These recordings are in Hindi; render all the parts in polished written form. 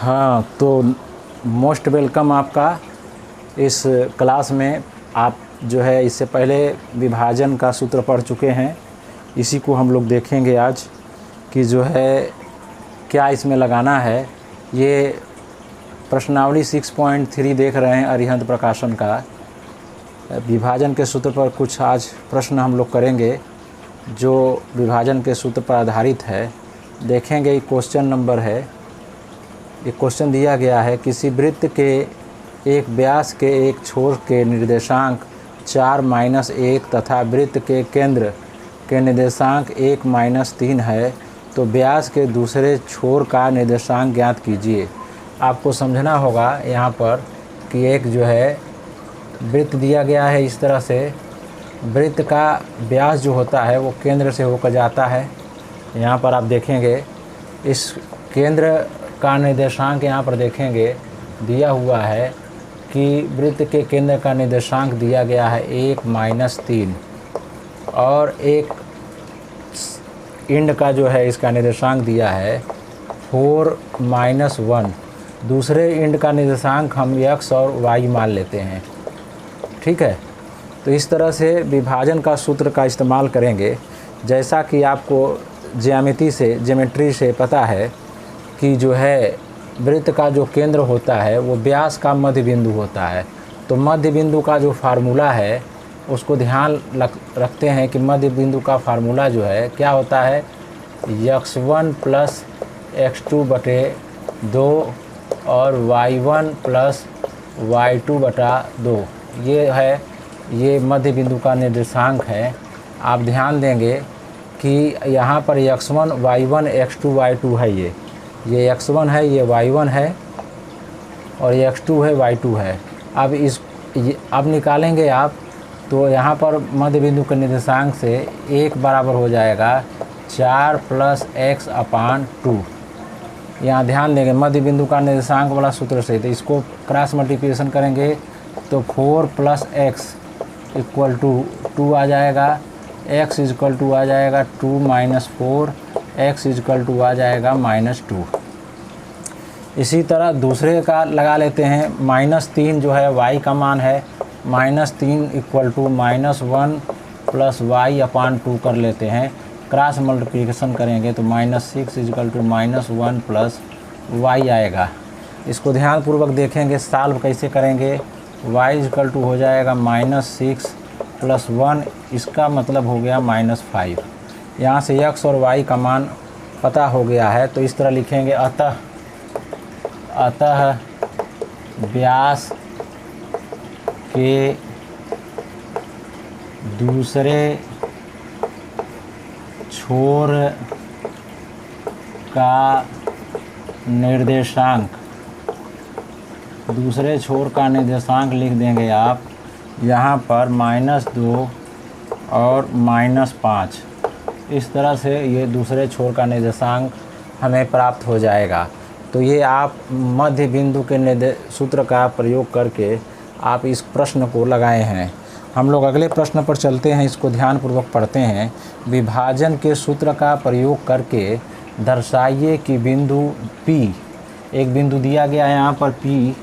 हाँ, तो मोस्ट वेलकम आपका इस क्लास में। आप जो है इससे पहले विभाजन का सूत्र पढ़ चुके हैं, इसी को हम लोग देखेंगे आज कि जो है क्या इसमें लगाना है। ये प्रश्नावली 6.3 देख रहे हैं अरिहंत प्रकाशन का। विभाजन के सूत्र पर कुछ आज प्रश्न हम लोग करेंगे जो विभाजन के सूत्र पर आधारित है। देखेंगे ये क्वेश्चन नंबर है। ये क्वेश्चन दिया गया है, किसी वृत्त के एक व्यास के एक छोर के निर्देशांक 4-1 तथा वृत्त के केंद्र के निर्देशांक 1-3 है, तो व्यास के दूसरे छोर का निर्देशांक ज्ञात कीजिए। आपको समझना होगा यहाँ पर कि एक जो है वृत्त दिया गया है। इस तरह से वृत्त का व्यास जो होता है वो केंद्र से होकर जाता है। यहाँ पर आप देखेंगे इस केंद्र का निर्देशांक यहाँ पर देखेंगे दिया हुआ है कि वृत्त के केंद्र का निर्देशांक दिया गया है 1-3 और एक इंड का जो है इसका निर्देशांक दिया है 4-1। दूसरे इंड का निर्देशांक हम x और y मान लेते हैं। ठीक है, तो इस तरह से विभाजन का सूत्र का इस्तेमाल करेंगे। जैसा कि आपको ज्योमेट्री से पता है कि जो है वृत्त का जो केंद्र होता है वो व्यास का मध्य बिंदु होता है। तो मध्य बिंदु का जो फार्मूला है उसको ध्यान रखते हैं कि मध्य बिंदु का फार्मूला जो है क्या होता है, x1 + x2/2 और y1 + y2/2। ये मध्य बिंदु का निर्देशांक है। आप ध्यान देंगे कि यहाँ पर x1 y1 x2 y2 है। ये x1 है, ये y1 है और ये x2 है, y2 है। अब निकालेंगे आप, तो यहाँ पर मध्य बिंदु के निर्देशांक से 1 बराबर हो जाएगा 4 + x/2। यहाँ ध्यान देंगे मध्य बिंदु का निर्देशांक वाला सूत्र से, तो इसको क्रॉस मल्टीप्लिकेशन करेंगे तो 4 + x = 2 आ जाएगा। x = आ जाएगा 2 - 4, x = आ जाएगा -2। इसी तरह दूसरे का लगा लेते हैं। -3 जो है y का मान है, -3 = -1 + y/2 कर लेते हैं। क्रॉस मल्टीप्लिकेशन करेंगे तो -6 = -1 + y आएगा। इसको ध्यानपूर्वक देखेंगे, सॉल्व कैसे करेंगे। y = हो जाएगा -6 + 1, इसका मतलब हो गया -5। यहाँ से x और y का मान पता हो गया है, तो इस तरह लिखेंगे, अतः व्यास के दूसरे छोर का निर्देशांक, दूसरे छोर का निर्देशांक लिख देंगे आप यहाँ पर -2 और -5। इस तरह से ये दूसरे छोर का निर्देशांक हमें प्राप्त हो जाएगा। तो ये आप मध्य बिंदु के सूत्र का प्रयोग करके आप इस प्रश्न को लगाए हैं। हम लोग अगले प्रश्न पर चलते हैं, इसको ध्यानपूर्वक पढ़ते हैं। विभाजन के सूत्र का प्रयोग करके दर्शाइए कि बिंदु P, एक बिंदु दिया गया है यहाँ पर P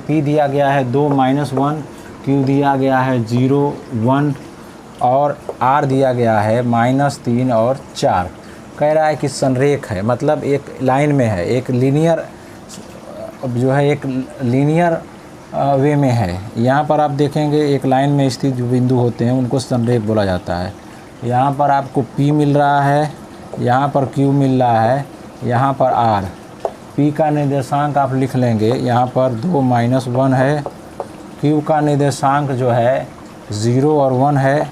P दिया गया है 2-1, Q दिया गया है 0, 1 और R दिया गया है -3 और 4। कह रहा है कि संरेख है, मतलब एक लाइन में है, एक लीनियर जो है, एक लीनियर वे में है। यहाँ पर आप देखेंगे एक लाइन में स्थित जो बिंदु होते हैं उनको संरेख बोला जाता है। यहाँ पर आपको P मिल रहा है, यहाँ पर Q मिल रहा है, यहाँ पर R। P का निर्देशांक आप लिख लेंगे, यहाँ पर 2-1 है। Q का निर्देशांक जो है 0 और 1 है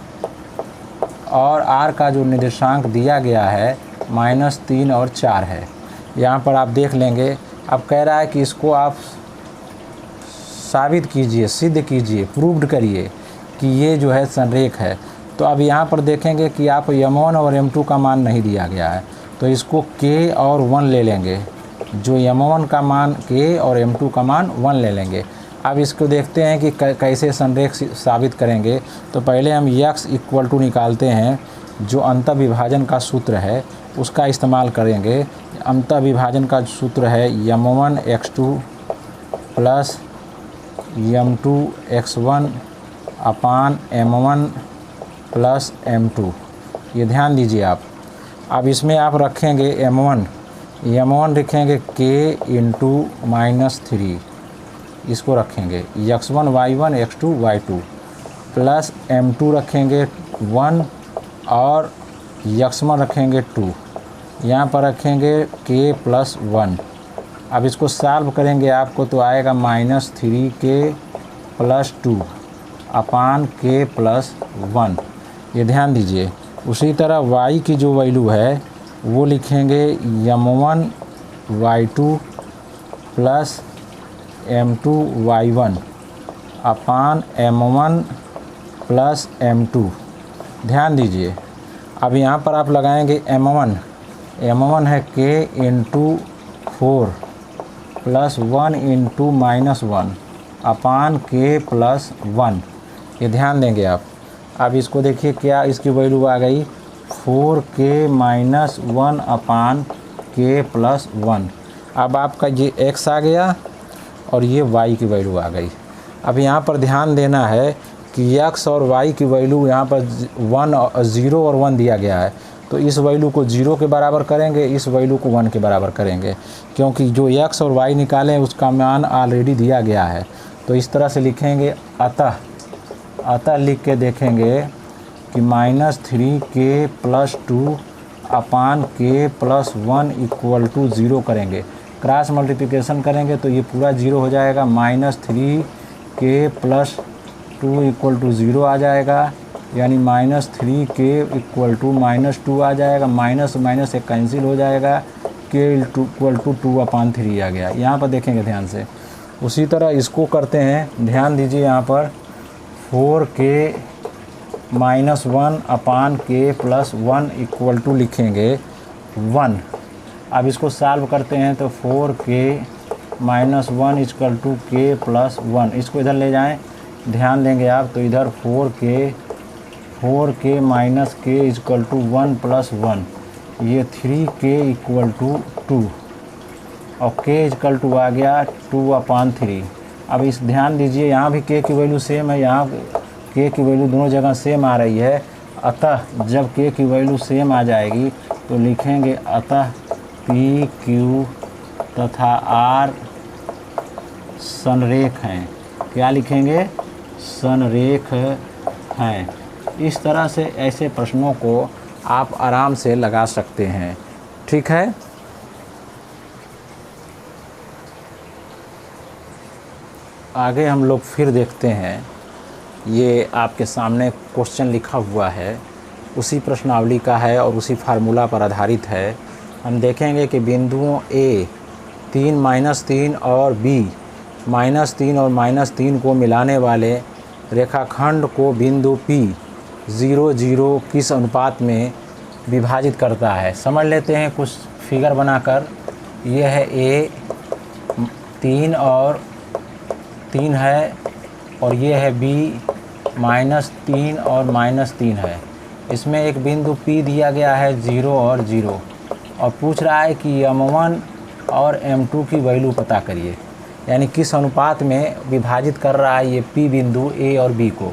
और R का जो निर्देशांक दिया गया है -3 और 4 है। यहाँ पर आप देख लेंगे। अब कह रहा है कि इसको आप साबित कीजिए, सिद्ध कीजिए, प्रूव्ड करिए कि ये जो है संरेख है। तो अब यहाँ पर देखेंगे कि आप m1 और m2 का मान नहीं दिया गया है, तो इसको k और 1 ले लेंगे। जो m1 का मान k और m2 का मान 1 ले लेंगे। अब इसको देखते हैं कि कैसे संरेख साबित करेंगे। तो पहले हम x = निकालते हैं जो अंतर विभाजन का सूत्र है उसका इस्तेमाल करेंगे। अंतर विभाजन का सूत्र है m1x2 प्लस m2x1 अपान m1 प्लस m2। ये ध्यान दीजिए आप। अब इसमें आप रखेंगे m1 रखेंगे k इंटू -3, इसको रखेंगे x1 y1 x2 y2 plus m2 रखेंगे 1 और x1 रखेंगे 2, यहाँ पर रखेंगे k प्लस 1। अब इसको सॉल्व करेंगे आपको तो आएगा -3k plus 2 upon k plus 1। ये ध्यान दीजिए। उसी तरह y की जो वैल्यू है वो लिखेंगे m1 y2 plus m2 y1 अपान m1 प्लस m2। ध्यान दीजिए। अब यहाँ पर आप लगाएंगे m1 है k into 4 plus 1 into -1 upon k plus 1। ये ध्यान देंगे आप। अब इसको देखिए क्या इसकी वैल्यू आ गई 4k minus 1 upon k plus 1। अब आपका ये x आ गया और ये y की वैल्यू आ गई। अब यहाँ पर ध्यान देना है कि x और y की वैल्यू यहाँ पर 0 और 1 दिया गया है, तो इस वैल्यू को 0 के बराबर करेंगे, इस वैल्यू को 1 के बराबर करेंगे, क्योंकि जो x और y निकालें उसका मान ऑलरेडी दिया गया है। तो इस तरह से लिखेंगे। अतः लिख के देखेंगे कि -3k plus 2 upon k plus 1 equal to 0 करेंगे। क्रॉस मल्टीप्लिकेशन करेंगे तो ये पूरा 0 हो जाएगा। -3k प्लस 2 इक्वल टू 0 आ जाएगा, यानी -3k इक्वल टू -2 आ जाएगा। माइनस माइनस एक कैंसिल हो जाएगा, k इक्वल टू 2 अपान 3 आ गया। यहाँ पर देखेंगे ध्यान से। उसी तरह इसको करते हैं, ध्यान दीजिए। यहाँ पर 4k minus 1 upon k plus 1 equal to लिखेंगे 1। अब इसको सॉल्व करते हैं तो 4k minus 1 equal to k plus 1। इसको इधर ले जाएं, ध्यान देंगे आप। तो इधर 4k minus k equal to 1 plus 1, ये 3k इक्वल टू 2 और k इक्वल टू आ गया 2 अपान 3। अब इस ध्यान दीजिए, यहाँ भी k की वैल्यू सेम है, यहाँ k की वैल्यू दोनों जगह सेम आ रही है। अतः जब k की वैल्यू सेम आ जाएगी तो लिखेंगे अतः p q तथा r संरेख हैं। क्या लिखेंगे? संरेख हैं। इस तरह से ऐसे प्रश्नों को आप आराम से लगा सकते हैं। ठीक है। आगे हम लोग फिर देखते हैं। ये आपके सामने क्वेश्चन लिखा हुआ है, उसी प्रश्नावली का है और उसी फार्मूला पर आधारित है। हम देखेंगे कि बिंदुओं A 3 -3 और B -3 और -3 को मिलाने वाले रेखाखंड को बिंदु P 0 0 किस अनुपात में विभाजित करता है। समझ लेते हैं कुछ फिगर बनाकर। ये है A 3 और 3 है और ये है B -3 और -3 है। इसमें एक बिंदु P दिया गया है 0 और 0 और पूछ रहा है कि m1 और m2 की वैल्यू पता करिए, यानी किस अनुपात में विभाजित कर रहा है ये P बिंदु A और B को।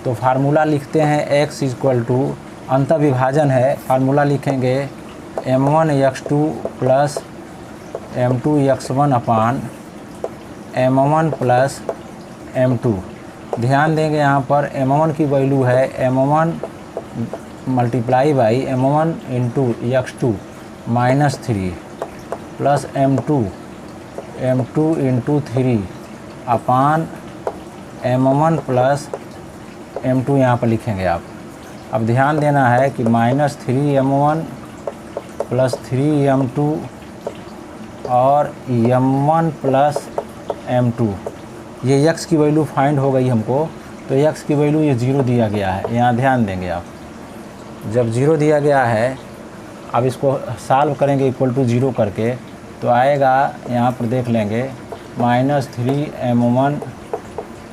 तो फार्मूला लिखते हैं x इक्वल टू अंतर विभाजन है। फार्मूला लिखेंगे m1x2 प्लस m2x1 अपान m1 प्लस m2। ध्यान देंगे यहाँ पर m1 की वैल्यू है m1 multiply by m1 into x2 -3 plus m2 into 3 upon m1 plus m2 यहाँ पर लिखेंगे आप। अब ध्यान देना है कि -3m1 प्लस 3m2 और m1 प्लस m2, ये x की वैल्यू फाइंड हो गई हमको। तो x की वैल्यू ये 0 दिया गया है, यहाँ ध्यान देंगे आप। जब 0 दिया गया है, अब इसको सॉल्व करेंगे इक्वल टू 0 करके, तो आएगा यहाँ पर देख लेंगे -3m1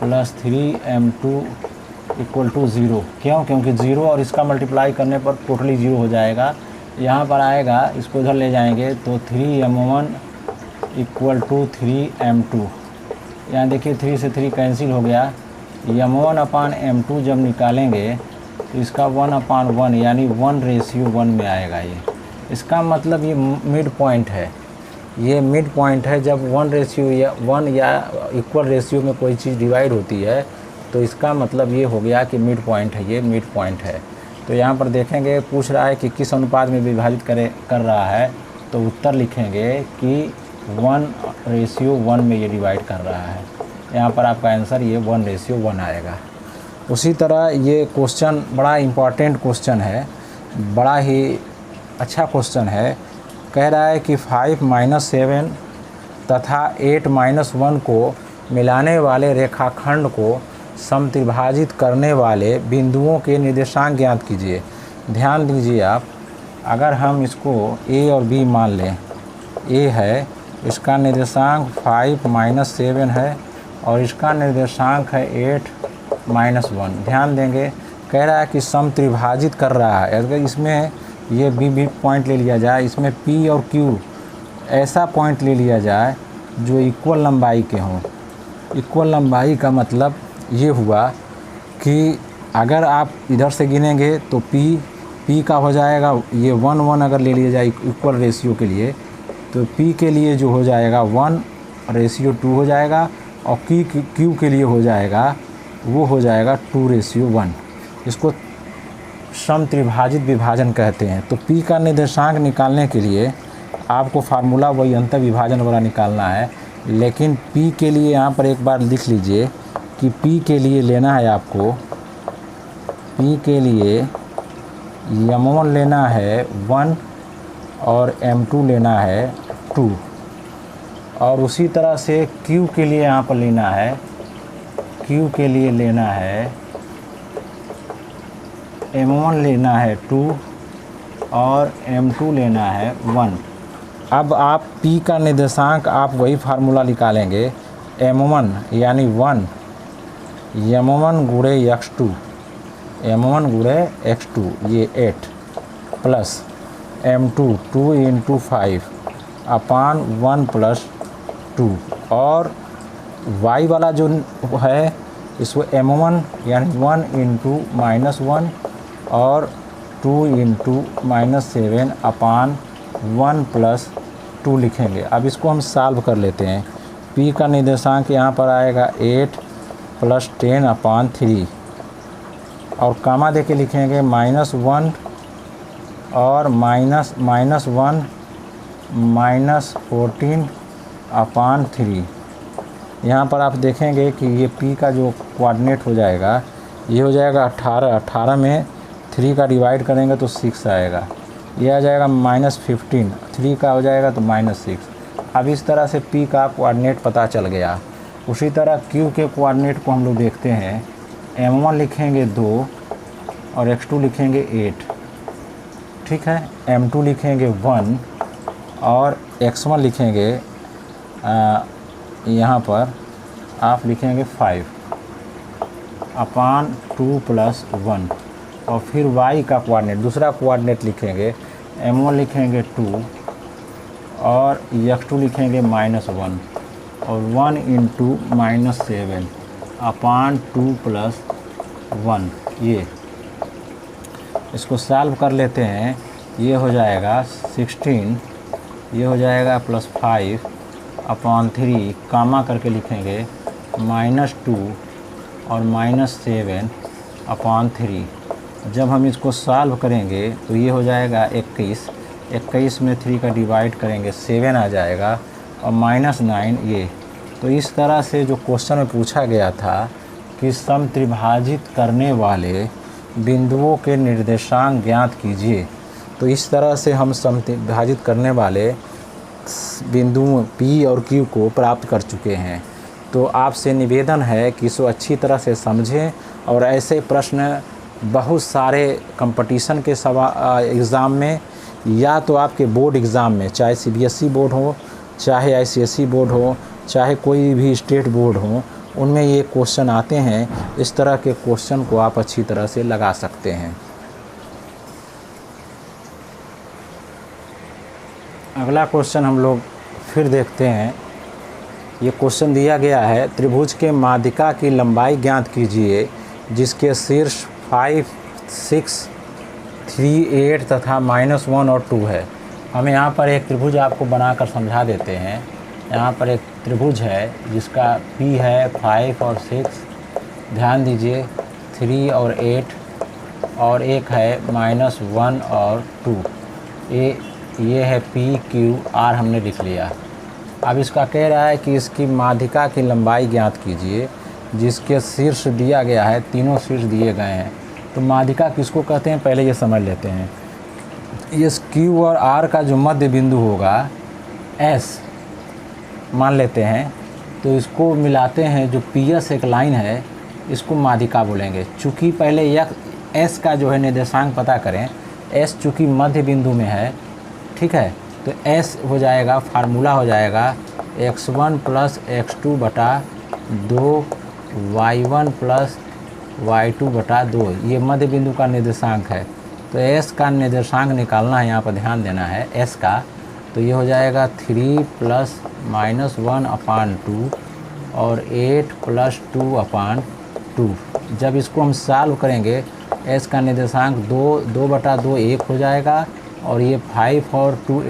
plus 3m2 equal to 0। क्यों? क्योंकि 0 और इसका मल्टीप्लाई करने पर टोटली 0 हो जाएगा। यहाँ पर आएगा, इसको इधर ले जाएंगे तो 3m1 इक्वल टू 3m2। यहाँ देखिए 3 से 3 कैंसिल हो गया। m1 अपान m2 जब निकालेंगे तो इसका 1/1 यानी 1:1 में आएगा। ये इसका मतलब ये मिड पॉइंट है, ये मिड पॉइंट है। जब 1:1 या इक्वल रेशियो में कोई चीज़ डिवाइड होती है तो इसका मतलब ये हो गया कि मिड पॉइंट है, ये मिड पॉइंट है। तो यहाँ पर देखेंगे पूछ रहा है कि किस अनुपात में विभाजित कर रहा है, तो उत्तर लिखेंगे कि 1:1 में ये डिवाइड कर रहा है। यहाँ पर आपका आंसर ये 1:1 आएगा। उसी तरह ये क्वेश्चन बड़ा इम्पॉर्टेंट क्वेश्चन है, बड़ा ही अच्छा क्वेश्चन है। कह रहा है कि 5-7 तथा 8-1 को मिलाने वाले रेखाखंड को समत्रिभाजित करने वाले बिंदुओं के निर्देशांक ज्ञात कीजिए। ध्यान दीजिए आप, अगर हम इसको a और b मान लें, a है, इसका निर्देशांक 5-7 है और इसका निर्देशांक है 8-1। ध्यान देंगे, कह रहा है कि समत्रिभाजित कर रहा है। अगर इसमें ये b पॉइंट ले लिया जाए, इसमें p और q ऐसा पॉइंट ले लिया जाए जो इक्वल लंबाई के हों। इक्वल लंबाई का मतलब ये हुआ कि अगर आप इधर से गिनेंगे तो p का हो जाएगा ये 1:1। अगर ले लिया जाए इक्वल रेशियो के लिए तो p के लिए जो हो जाएगा 1:2 हो जाएगा और q के लिए हो जाएगा, वो हो जाएगा 2:1। इसको समत्रिभाजित विभाजन कहते हैं। तो p का निर्देशांक निकालने के लिए आपको फार्मूला वही अंतर विभाजन वाला निकालना है, लेकिन p के लिए यहाँ पर एक बार लिख लीजिए कि p के लिए लेना है आपको, p के लिए m1 लेना है 1 और m2 लेना है 2, और उसी तरह से q के लिए यहाँ पर लेना है, q के लिए लेना है m1 लेना है 2 और m2 लेना है 1। अब आप p का निर्देशांक आप वही फार्मूला निकालेंगे, m1 यानी 1 m1 गुणे x2, m1 गुणे x2 ये 8 प्लस m2 2 × 5 अपान 1 + 2, और y वाला जो है इसको m1 यानी 1 × -1 और 2 × -7 अपान 1 + 2 लिखेंगे। अब इसको हम सॉल्व कर लेते हैं। p का निर्देशांक यहाँ पर आएगा 8 + 10 अपान 3 और कामा दे के लिखेंगे -1 और -1 -14 अपान 3। यहाँ पर आप देखेंगे कि ये p का जो कोऑर्डिनेट हो जाएगा ये हो जाएगा 18 में 3 का डिवाइड करेंगे तो 6 आएगा। ये आ जाएगा -15, 3 का हो जाएगा तो -6। अब इस तरह से p का कोऑर्डिनेट पता चल गया। उसी तरह q के कोऑर्डिनेट को हम लोग देखते हैं। m1 लिखेंगे 2 और x2 लिखेंगे 8, ठीक है। m2 लिखेंगे 1 और x1 लिखेंगे यहाँ पर आप लिखेंगे 5 अपान 2 + 1, और फिर y का कोऑर्डिनेट दूसरा कोऑर्डिनेट लिखेंगे। m1 लिखेंगे 2 और x2 लिखेंगे -1 और 1 × -7 अपान 2 + 1। ये इसको सॉल्व कर लेते हैं। ये हो जाएगा 16, ये हो जाएगा +5 अपान 3, कामा करके लिखेंगे -2 और -7 अपान 3। जब हम इसको सॉल्व करेंगे तो ये हो जाएगा 21 में 3 का डिवाइड करेंगे 7 आ जाएगा और -9 ये। तो इस तरह से जो क्वेश्चन में पूछा गया था कि समत्रिभाजित करने वाले बिंदुओं के निर्देशांक ज्ञात कीजिए, तो इस तरह से हम समत्रिभाजित करने वाले बिंदुओं P और Q को प्राप्त कर चुके हैं। तो आपसे निवेदन है कि इसको अच्छी तरह से समझें और ऐसे प्रश्न बहुत सारे कंपटीशन के एग्ज़ाम में या तो आपके बोर्ड एग्ज़ाम में, चाहे CBSE बोर्ड हो, चाहे ICSE बोर्ड हो, चाहे कोई भी स्टेट बोर्ड हो, उनमें ये क्वेश्चन आते हैं। इस तरह के क्वेश्चन को आप अच्छी तरह से लगा सकते हैं। अगला क्वेश्चन हम लोग फिर देखते हैं। ये क्वेश्चन दिया गया है, त्रिभुज के माध्यिका की लंबाई ज्ञात कीजिए जिसके शीर्ष 5, 6, 3, 8 तथा -1 और 2 है। हम यहाँ पर एक त्रिभुज आपको बनाकर समझा देते हैं। यहाँ पर एक त्रिभुज है जिसका P है 5 और 6, ध्यान दीजिए 3 और 8, और एक है -1 और 2। ये है P, Q, R हमने लिख लिया। अब इसका कह रहा है कि इसकी माध्यिका की लंबाई ज्ञात कीजिए जिसके शीर्ष दिया गया है, तीनों शीर्ष दिए गए हैं। तो माध्यिका किसको कहते हैं पहले ये समझ लेते हैं। ये Q और R का जो मध्य बिंदु होगा S मान लेते हैं, तो इसको मिलाते हैं। जो PS एक लाइन है इसको माध्यिका बोलेंगे। चूँकि पहले S का जो है निर्देशांक पता करें। S चूँकि मध्य बिंदु में है, ठीक है, तो S हो जाएगा, फार्मूला हो जाएगा x1 + x2 बटा 2 y1 + y2 बटा 2। ये मध्य बिंदु का निर्देशांक है। तो S का निर्देशांक निकालना है, यहाँ पर ध्यान देना है S का। तो ये हो जाएगा 3 + -1/2 और 8 + 2/2। जब इसको हम सॉल्व करेंगे, S का निर्देशांक 2 बटा 2 1 हो जाएगा, और ये 5 और 2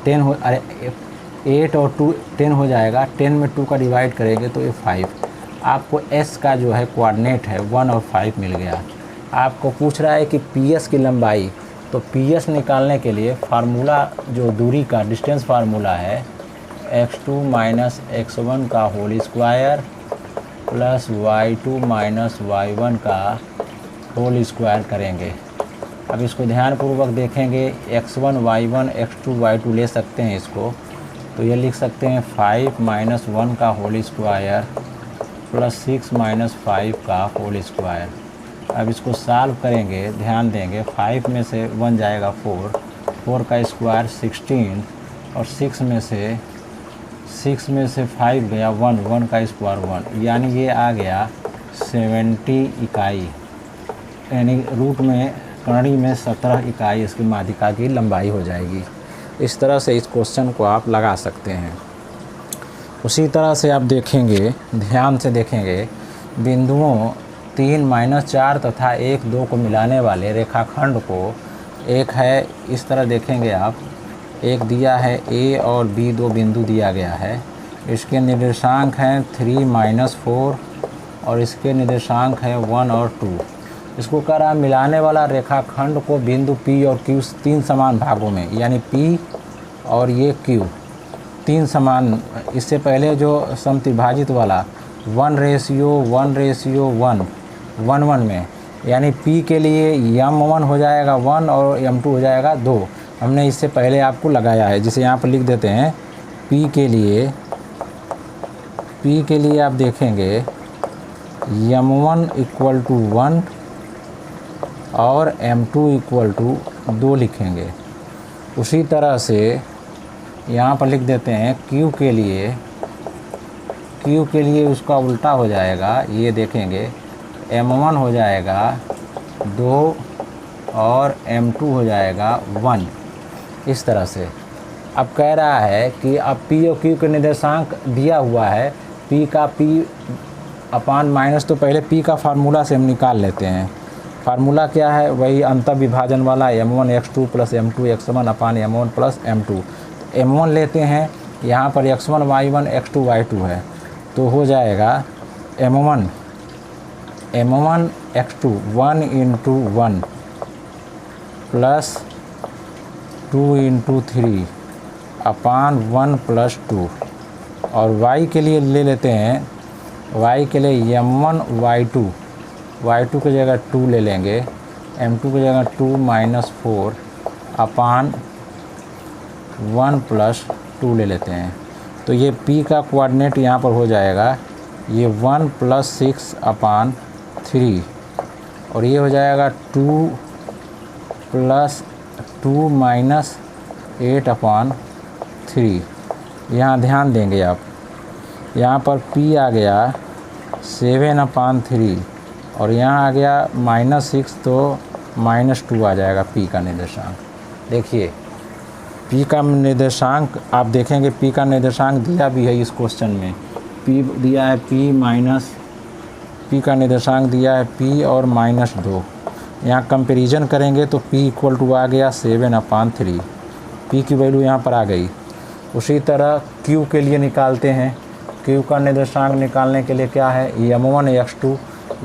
10 हो, 8 और 2 10 हो जाएगा। 10 में 2 का डिवाइड करेंगे तो ये 5। आपको S का जो है कोऑर्डिनेट है 1 और 5 मिल गया। आपको पूछ रहा है कि PS की लंबाई, तो PS निकालने के लिए फार्मूला जो दूरी का डिस्टेंस फार्मूला है x2 - x1 का whole square plus y2 - y1 का होल स्क्वायर करेंगे। अब इसको ध्यानपूर्वक देखेंगे, x1 y1 x2 y2 ले सकते हैं इसको। तो ये लिख सकते हैं 5 - 1 का होल स्क्वायर प्लस 6 - 5 का होल स्क्वायर। अब इसको सॉल्व करेंगे, ध्यान देंगे, 5 में से 1 जाएगा 4 का स्क्वायर 16, और 6 में से 5 गया 1 का स्क्वायर 1, यानी ये आ गया 70 इकाई, यानी रूट में कड़ी में 17 इकाई इसकी माध्यिका की लंबाई हो जाएगी। इस तरह से इस क्वेश्चन को आप लगा सकते हैं। उसी तरह से आप देखेंगे, ध्यान से देखेंगे, बिंदुओं 3, -4 तथा 1, 2 को मिलाने वाले रेखाखंड को, एक है इस तरह देखेंगे आप, एक दिया है A और B, 2 बिंदु दिया गया है। इसके निर्देशांक हैं 3 - 4 और इसके निर्देशांक है 1 और 2। इसको कह रहा है मिलाने वाला रेखाखंड को बिंदु P और Q 3 समान भागों में, यानी P और ये Q 3 समान। इससे पहले जो समत्रिभाजित वाला 1:1:1 में, यानी P के लिए M1 हो जाएगा 1 और M2 हो जाएगा 2। हमने इससे पहले आपको लगाया है, जिसे यहाँ पर लिख देते हैं। P के लिए आप देखेंगे M1 = 1 और M2 = 2 लिखेंगे। उसी तरह से यहाँ पर लिख देते हैं Q के लिए उसका उल्टा हो जाएगा। ये देखेंगे M1 हो जाएगा 2 और M2 हो जाएगा 1, इस तरह से। अब कह रहा है कि अब P और Q के निर्देशांक दिया हुआ है। P का P/- तो पहले P का फार्मूला से हम निकाल लेते हैं। फार्मूला क्या है, वही अंतर विभाजन वाला M1 x2 + M2 x1/M1 + M2। M1 लेते हैं, यहाँ पर x1 y1 x2 y2 है, तो हो जाएगा M1 x2 1 × 1 प्लस 2 × 3 अपान 1 + 2। और y के लिए ले लेते हैं, y के लिए M1 y2 की जगह 2 ले लेंगे, M2 की जगह 2 - 4 अपान 1 + 2 ले लेते हैं। तो ये P का कोऑर्डिनेट यहाँ पर हो जाएगा, ये 1 + 6/3, और ये हो जाएगा 2 + 2 - 8/3। यहाँ ध्यान देंगे आप, यहाँ पर P आ गया 7/3 और यहाँ आ गया -6 तो -2 आ जाएगा पी का निर्देशांक। देखिए पी का निर्देशांक आप देखेंगे, पी का निर्देशांक दिया भी है इस क्वेश्चन में, पी दिया है पी का निर्देशांक दिया है पी और -2। यहाँ कंपैरिजन करेंगे तो p = आ गया 7/3, p की वैल्यू यहाँ पर आ गई। उसी तरह q के लिए निकालते हैं। q का निर्देशांक निकालने के लिए क्या है, m1 x2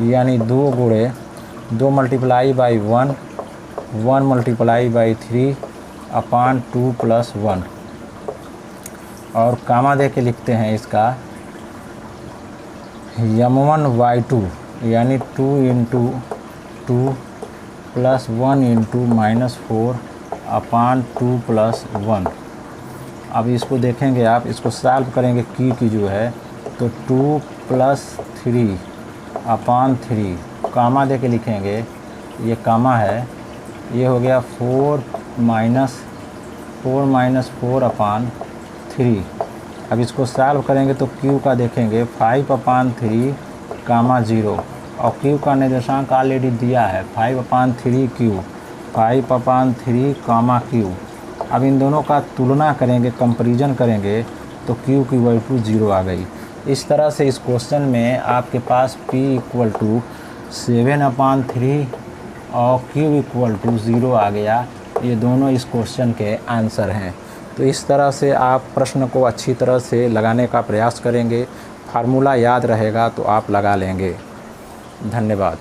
यानी 2 × 2 × 1 1 × 3/2 + 1 और कामा दे के लिखते हैं इसका m1 y2 यानी 2 × 2 + 1 × -4/2 + 1। अब इसको देखेंगे आप, इसको सॉल्व करेंगे की जो है तो 2 + 3/3 कामा दे के लिखेंगे, ये कामा है, ये हो गया 4 - 4/3। अब इसको सॉल्व करेंगे तो q का देखेंगे 5/3 कामा 0 और q का निर्देशांक ऑलरेडी दिया है 5/3 कामा q। अब इन दोनों का तुलना करेंगे, कंपैरिजन करेंगे तो q की वैल्यू 0 आ गई। इस तरह से इस क्वेश्चन में आपके पास p = 7/3 और q = 0 आ गया। ये दोनों इस क्वेश्चन के आंसर हैं। तो इस तरह से आप प्रश्न को अच्छी तरह से लगाने का प्रयास करेंगे, फार्मूला याद रहेगा तो आप लगा लेंगे। धन्यवाद।